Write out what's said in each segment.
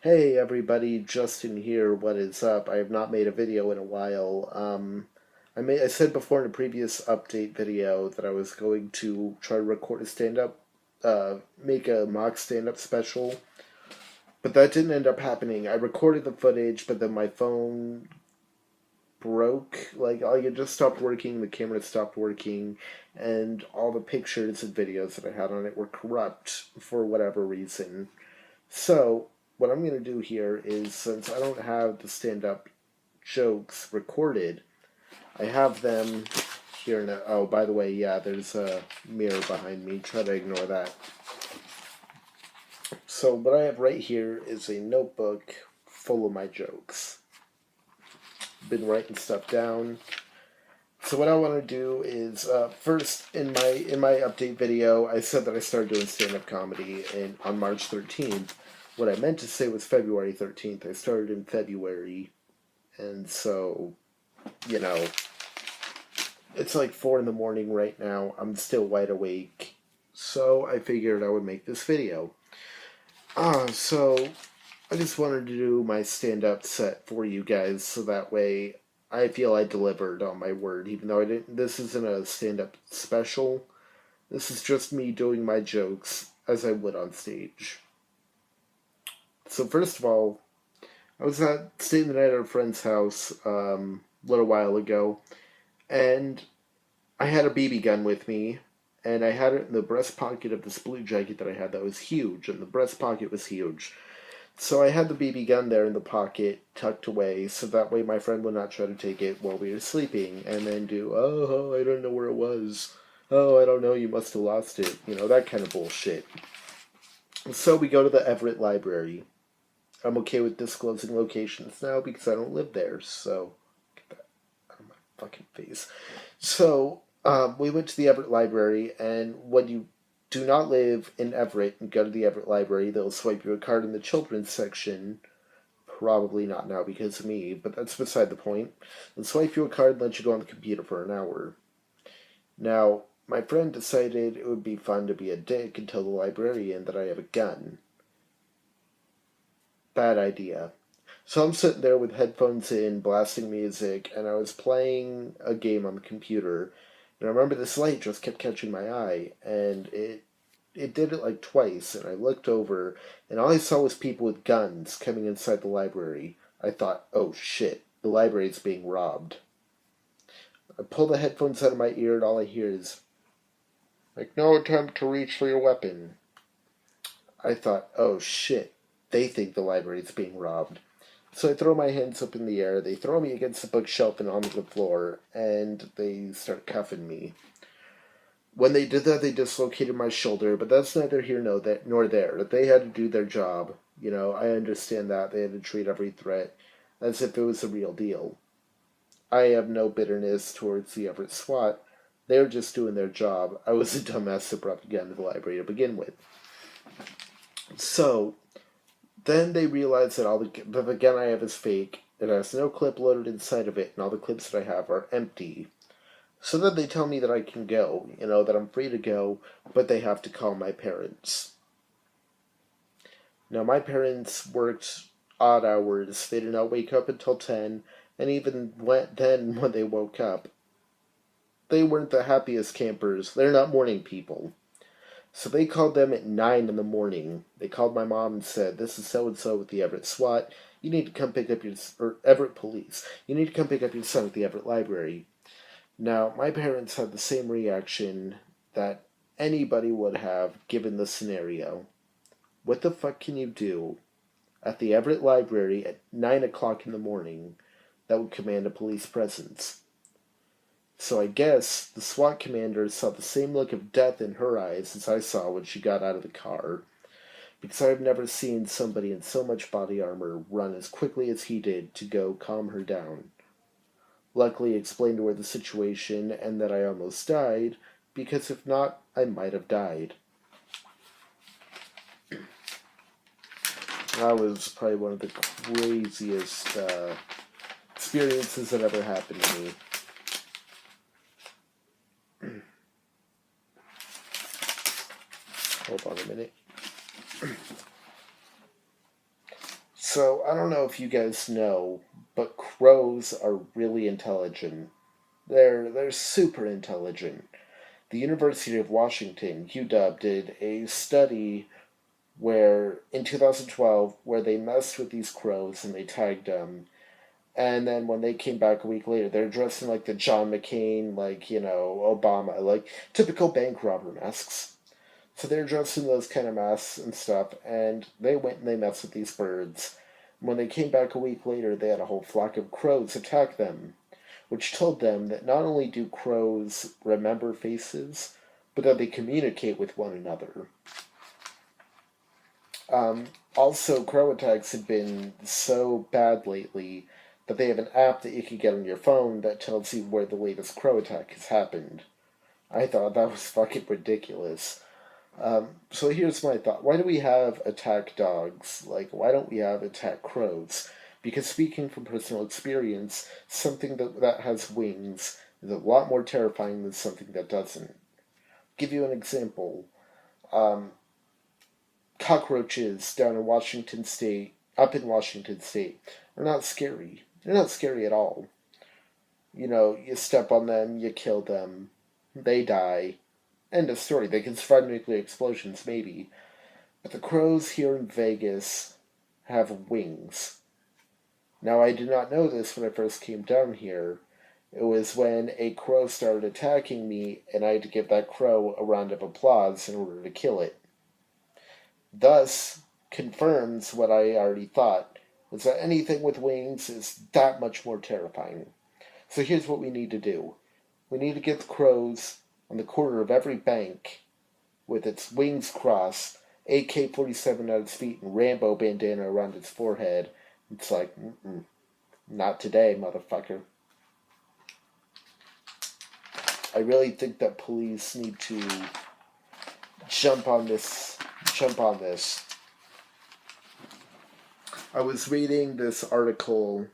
Hey everybody, Justin here. What is up? I have not made a video in a while. I said before in a previous update video that I was going to try to record a stand-up, make a mock stand-up special, but that didn't end up happening. I recorded the footage, but then my phone broke. It just stopped working. The camera stopped working, and all the pictures and videos that I had on it were corrupt for whatever reason. So, what I'm going to do here is, since I don't have the stand-up jokes recorded, I have them here now. Oh, by the way, yeah, there's a mirror behind me. Try to ignore that. So, what I have right here is a notebook full of my jokes. Been writing stuff down. So what I want to do is, first, in my update video, I said that I started doing stand-up comedy on March 13th. What I meant to say was February 13th. I started in February, and so, you know, it's like 4 in the morning right now. I'm still wide awake, so I figured I would make this video. So I just wanted to do my stand-up set for you guys, so that way I feel I delivered on my word, even though I didn't. This isn't a stand-up special. This is just me doing my jokes as I would on stage. So first of all, I was staying the night at a friend's house a little while ago, and I had a BB gun with me, and I had it in the breast pocket of this blue jacket that I had that was huge, and the breast pocket was huge. So I had the BB gun there in the pocket, tucked away, so that way my friend would not try to take it while we were sleeping, and then do, oh, I don't know where it was. Oh, I don't know, you must have lost it. You know, that kind of bullshit. So we go to the Everett Library. I'm okay with disclosing locations now because I don't live there, so get that out of my fucking face. So, we went to the Everett Library, and when you do not live in Everett and go to the Everett Library, they'll swipe you a card in the children's section. Probably not now because of me, but that's beside the point. They'll swipe you a card and let you go on the computer for an hour. Now, my friend decided it would be fun to be a dick and tell the librarian that I have a gun. Bad idea. So I'm sitting there with headphones in, blasting music, and I was playing a game on the computer. And I remember this light just kept catching my eye, and it did it like twice, and I looked over, and all I saw was people with guns coming inside the library. I thought, oh shit, the library's being robbed. I pull the headphones out of my ear, and all I hear is, make no attempt to reach for your weapon. I thought, oh shit, they think the library's being robbed. So I throw my hands up in the air, they throw me against the bookshelf and onto the floor, and they start cuffing me. When they did that, they dislocated my shoulder, but that's neither here nor there. They had to do their job. You know, I understand that. They had to treat every threat as if it was the real deal. I have no bitterness towards the Everett SWAT. They were just doing their job. I was a dumbass that brought the gun to the library to begin with. So, then they realize that the gun I have is fake. It has no clip loaded inside of it, and all the clips that I have are empty. So then they tell me that I can go, that I'm free to go, but they have to call my parents. Now, my parents worked odd hours. They did not wake up until 10, and even then, when they woke up, they weren't the happiest campers. They're not morning people. So they called them at 9 in the morning. They called my mom and said, this is so-and-so with the Everett SWAT. You need to come pick up or Everett Police. You need to come pick up your son at the Everett Library. Now, my parents had the same reaction that anybody would have given the scenario. What the fuck can you do at the Everett Library at 9 o'clock in the morning that would command a police presence? So I guess the SWAT commander saw the same look of death in her eyes as I saw when she got out of the car, because I've never seen somebody in so much body armor run as quickly as he did to go calm her down. Luckily, explained to her the situation and that I almost died, because if not, I might have died. That was probably one of the craziest experiences that ever happened to me. Hold on a minute. So, I don't know if you guys know, but crows are really intelligent. They're super intelligent. The University of Washington, UW, did a study where in 2012 where they messed with these crows and they tagged them, and then when they came back a week later, they're dressed in like the John McCain, like, Obama, like typical bank robber masks. So they're dressed in those kind of masks and stuff, and they went and they messed with these birds. When they came back a week later, they had a whole flock of crows attack them, which told them that not only do crows remember faces, but that they communicate with one another. Also, crow attacks have been so bad lately that they have an app that you can get on your phone that tells you where the latest crow attack has happened. I thought that was fucking ridiculous. So here's my thought. Why do we have attack dogs? Like, why don't we have attack crows? Because speaking from personal experience, something that has wings is a lot more terrifying than something that doesn't. Give you an example. Um, Cockroaches down in Washington State, up in Washington State, are not scary. They're not scary at all. You step on them, you kill them, they die. End of story. They can survive nuclear explosions, maybe. But the crows here in Vegas have wings. Now, I did not know this when I first came down here. It was when a crow started attacking me, and I had to give that crow a round of applause in order to kill it. Thus, confirms what I already thought, was that anything with wings is that much more terrifying. So here's what we need to do. We need to get the crows on the corner of every bank with its wings crossed, AK-47 at its feet, and Rambo bandana around its forehead. It's like, not today, motherfucker. I really think that police need to jump on this. I was reading this article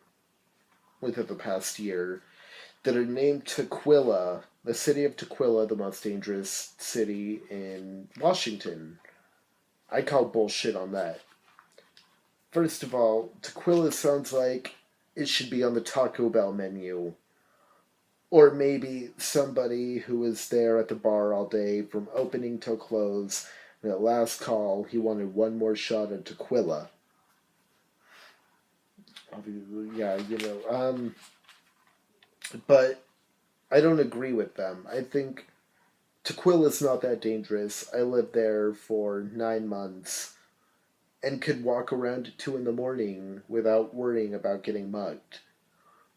within the past year that are named Tukwila, the city of Tukwila, the most dangerous city in Washington. I call bullshit on that. First of all, Tukwila sounds like it should be on the Taco Bell menu. Or maybe somebody who was there at the bar all day from opening till close, and at last call, he wanted one more shot at Tukwila. Yeah, but I don't agree with them. I think Tukwila is not that dangerous. I lived there for 9 months and could walk around at 2 in the morning without worrying about getting mugged.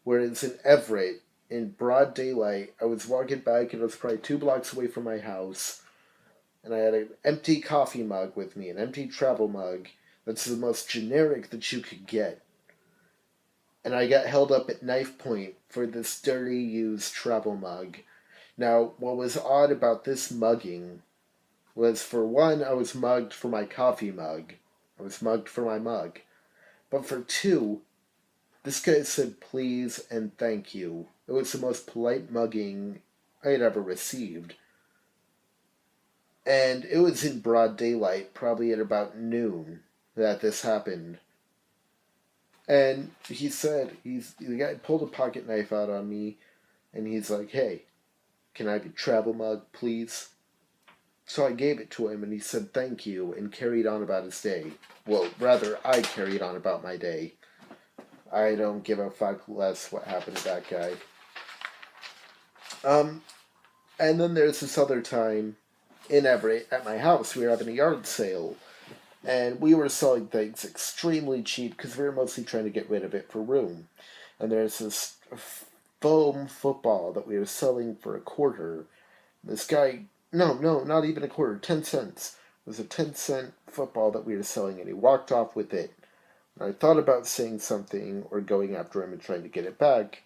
Whereas in Everett, in broad daylight, I was walking back and I was probably 2 blocks away from my house, and I had an empty coffee mug with me, an empty travel mug that's the most generic that you could get. And I got held up at knife point for this dirty, used travel mug. Now, what was odd about this mugging was, for one, I was mugged for my coffee mug. I was mugged for my mug. But for two, this guy said please and thank you. It was the most polite mugging I had ever received. And it was in broad daylight, probably at about noon, that this happened. And he said, the guy pulled a pocket knife out on me, and he's like, hey, can I have your travel mug, please? So I gave it to him, and he said thank you, and carried on about his day. Well, rather, I carried on about my day. I don't give a fuck less what happened to that guy. And then there's this other time in Everett at my house. We were having a yard sale, and we were selling things extremely cheap because we were mostly trying to get rid of it for room. And there's this foam football that we were selling for a quarter. This guy, no, not even a quarter, 10 cents. It was a 10-cent football that we were selling, and he walked off with it. And I thought about saying something or going after him and trying to get it back.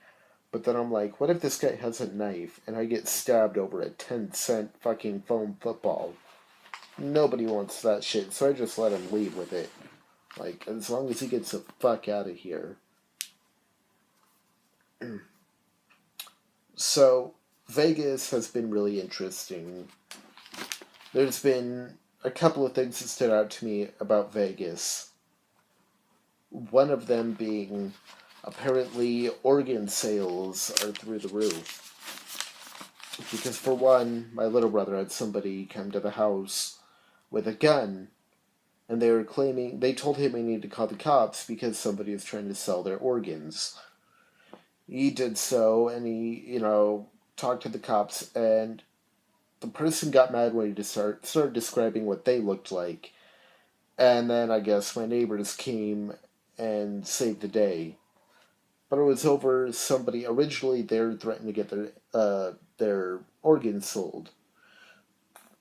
But then I'm like, what if this guy has a knife and I get stabbed over a 10-cent fucking foam football? Nobody wants that shit, so I just let him leave with it. Like, as long as he gets the fuck out of here. So, Vegas has been really interesting. There's been a couple of things that stood out to me about Vegas. one of them being apparently organ sales are through the roof. Because for one, my little brother had somebody come to the house with a gun, and they told him he needed to call the cops because somebody was trying to sell their organs. He did so, and he, talked to the cops, and the person got mad when he started describing what they looked like. And then I guess my neighbors came and saved the day. But it was over somebody originally there threatened to get their organs sold.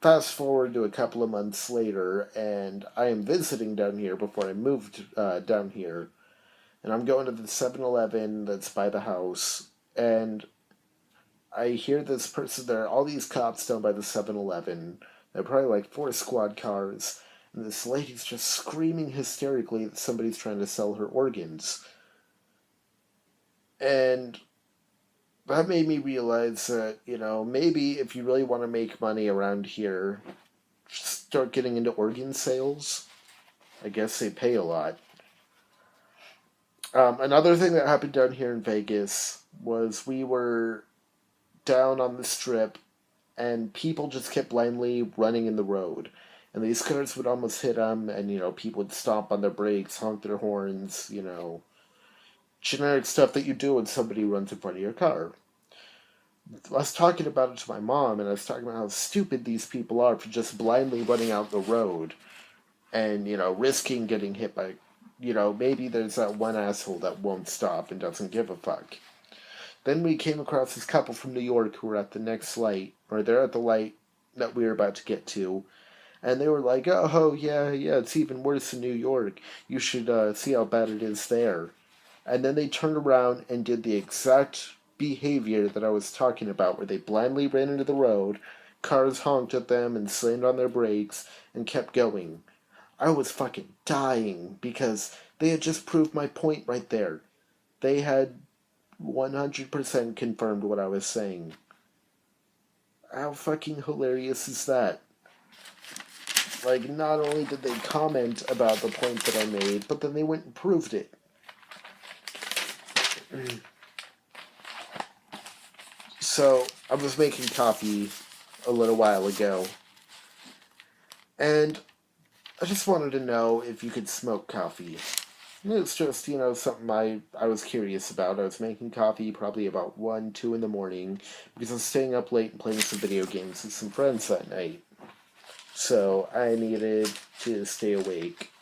Fast forward to a couple of months later, and I am visiting down here before I moved down here. And I'm going to the 7-Eleven that's by the house, and I hear this person there, all these cops down by the 7-Eleven. They're probably like 4 squad cars, and this lady's just screaming hysterically that somebody's trying to sell her organs. And that made me realize that, maybe if you really want to make money around here, start getting into organ sales. I guess they pay a lot. Another thing that happened down here in Vegas was we were down on the strip, and people just kept blindly running in the road. And these cars would almost hit them, and, people would stomp on their brakes, honk their horns, generic stuff that you do when somebody runs in front of your car. I was talking about it to my mom, and I was talking about how stupid these people are for just blindly running out the road and, risking getting hit by, maybe there's that one asshole that won't stop and doesn't give a fuck. Then we came across this couple from New York who were at the next light, or they're at the light that we were about to get to, and they were like, oh, yeah, it's even worse in New York. You should see how bad it is there. And then they turned around and did the exact behavior that I was talking about, where they blindly ran into the road, cars honked at them and slammed on their brakes, and kept going. I was fucking dying, because they had just proved my point right there. They had 100% confirmed what I was saying. How fucking hilarious is that? Like, not only did they comment about the point that I made, but then they went and proved it. So, I was making coffee a little while ago, and I just wanted to know if you could smoke coffee. It's just, something I was curious about. I was making coffee probably about 1, 2 in the morning, because I was staying up late and playing some video games with some friends that night. So, I needed to stay awake.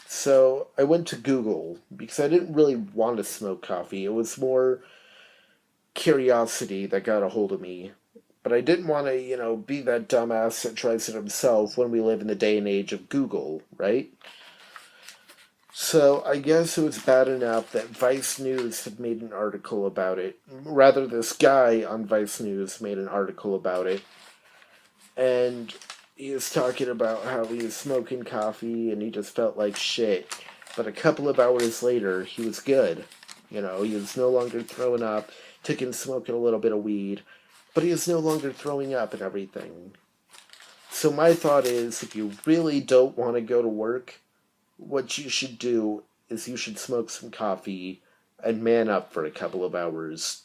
So, I went to Google, because I didn't really want to smoke coffee. It was more curiosity that got a hold of me. But I didn't want to, be that dumbass that tries it himself when we live in the day and age of Google, right? So I guess it was bad enough that Vice News had made an article about it. Rather, this guy on Vice News made an article about it. And he was talking about how he was smoking coffee and he just felt like shit. But a couple of hours later, he was good. He was no longer throwing up. Took him smoking a little bit of weed. But he is no longer throwing up and everything. So my thought is, if you really don't want to go to work, what you should do is you should smoke some coffee and man up for a couple of hours.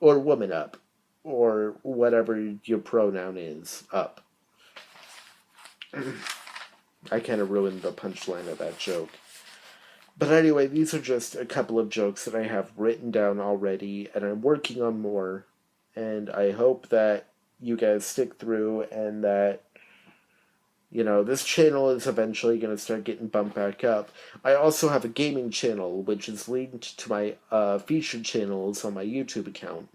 Or woman up. Or whatever your pronoun is. Up. I kind of ruined the punchline of that joke. But anyway, these are just a couple of jokes that I have written down already, and I'm working on more. And I hope that you guys stick through and that, this channel is eventually going to start getting bumped back up. I also have a gaming channel, which is linked to my featured channels on my YouTube account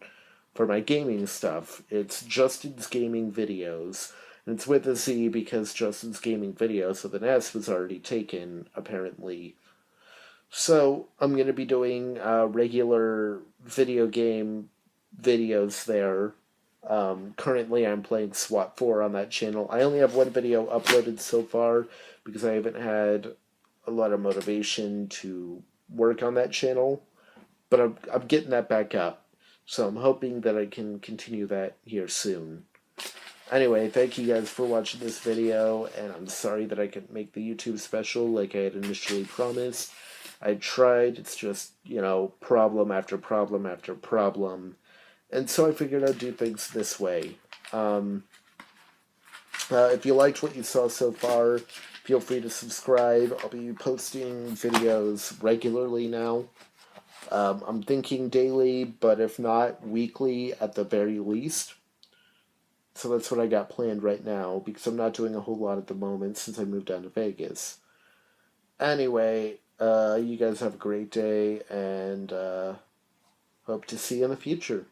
for my gaming stuff. It's Justin's Gaming Videos. And it's with a Z because Justin's Gaming Videos, so the S was already taken, apparently. So, I'm going to be doing regular video game videos there. Currently I'm playing SWAT 4 on that channel. I only have one video uploaded so far because I haven't had a lot of motivation to work on that channel. But I'm getting that back up. So I'm hoping that I can continue that here soon. Anyway, thank you guys for watching this video, and I'm sorry that I couldn't make the YouTube special like I had initially promised. I tried, it's just, problem after problem after problem. And so I figured I'd do things this way. Um, if you liked what you saw so far, feel free to subscribe. I'll be posting videos regularly now. I'm thinking daily, but if not, weekly at the very least. So that's what I got planned right now, because I'm not doing a whole lot at the moment since I moved down to Vegas. Anyway, you guys have a great day, and hope to see you in the future.